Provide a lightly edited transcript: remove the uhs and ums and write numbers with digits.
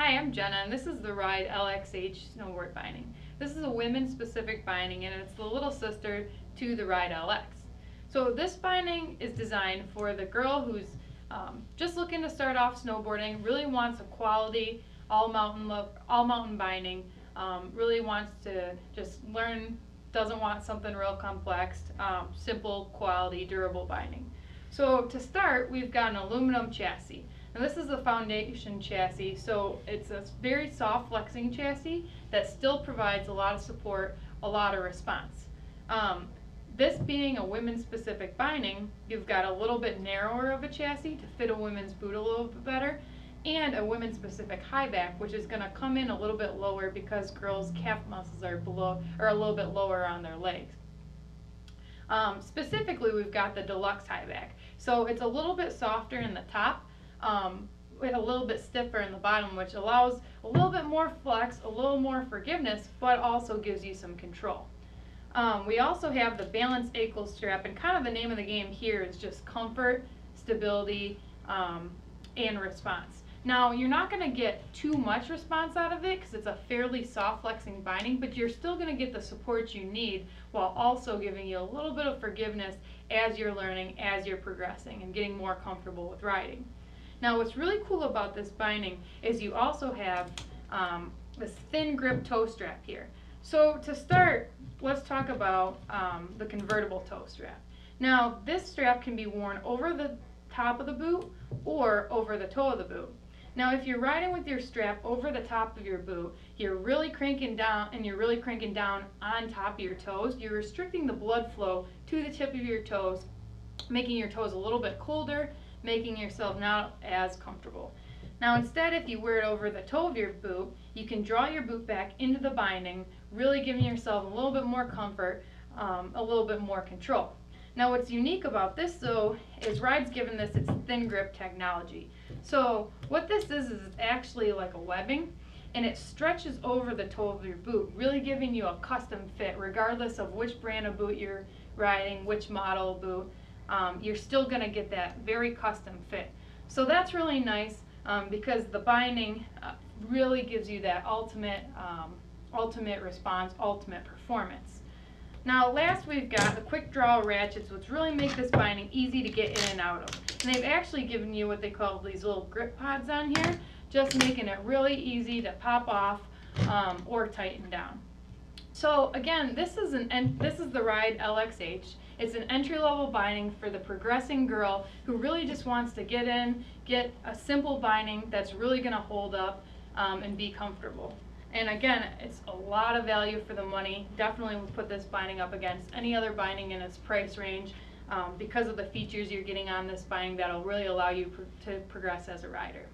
Hi, I'm Jenna, and this is the Ride LXH Snowboard binding. This is a women's specific binding, and it's the little sister to the Ride LX. So this binding is designed for the girl who's just looking to start off snowboarding, really wants a quality all mountain binding, really wants to just learn, doesn't want something real complex, simple, quality, durable binding. So to start, we've got an aluminum chassis. Now this is the foundation chassis, so it's a very soft flexing chassis that still provides a lot of support, a lot of response. This being a women's specific binding, you've got a little bit narrower of a chassis to fit a women's boot a little bit better, and a women's specific high back, which is going to come in a little bit lower because girls' calf muscles are a little bit lower on their legs. Specifically, we've got the deluxe high back, so it's a little bit softer in the top, with a little bit stiffer in the bottom, which allows a little bit more flex, a little more forgiveness, but also gives you some control. We also have the balanced ankle strap, and kind of the name of the game here is just comfort, stability, and response. Now, you're not going to get too much response out of it because it's a fairly soft flexing binding, but you're still going to get the support you need while also giving you a little bit of forgiveness as you're learning, as you're progressing, and getting more comfortable with riding. Now, what's really cool about this binding is you also have this thin grip toe strap here. So to start, let's talk about the convertible toe strap. Now, this strap can be worn over the top of the boot or over the toe of the boot. Now, if you're riding with your strap over the top of your boot, you're really cranking down on top of your toes. You're restricting the blood flow to the tip of your toes, making your toes a little bit colder, making yourself not as comfortable. Now, instead, if you wear it over the toe of your boot, you can draw your boot back into the binding, really giving yourself a little bit more comfort, a little bit more control. Now, what's unique about this, though, is Ride's given this its thin grip technology. So what this is it's actually like a webbing, and it stretches over the toe of your boot, really giving you a custom fit regardless of which brand of boot you're riding, which model of boot. You're still going to get that very custom fit. So that's really nice because the binding really gives you that ultimate response, ultimate performance. Now, last we've got the quick draw ratchets, which really make this binding easy to get in and out of. And they've actually given you what they call these little grip pods on here, just making it really easy to pop off or tighten down. So again, this is the Ride LXH. It's an entry-level binding for the progressing girl who really just wants to get in, get a simple binding that's really going to hold up and be comfortable. And again, it's a lot of value for the money. Definitely would put this binding up against any other binding in its price range because of the features you're getting on this binding that'll really allow you to progress as a rider.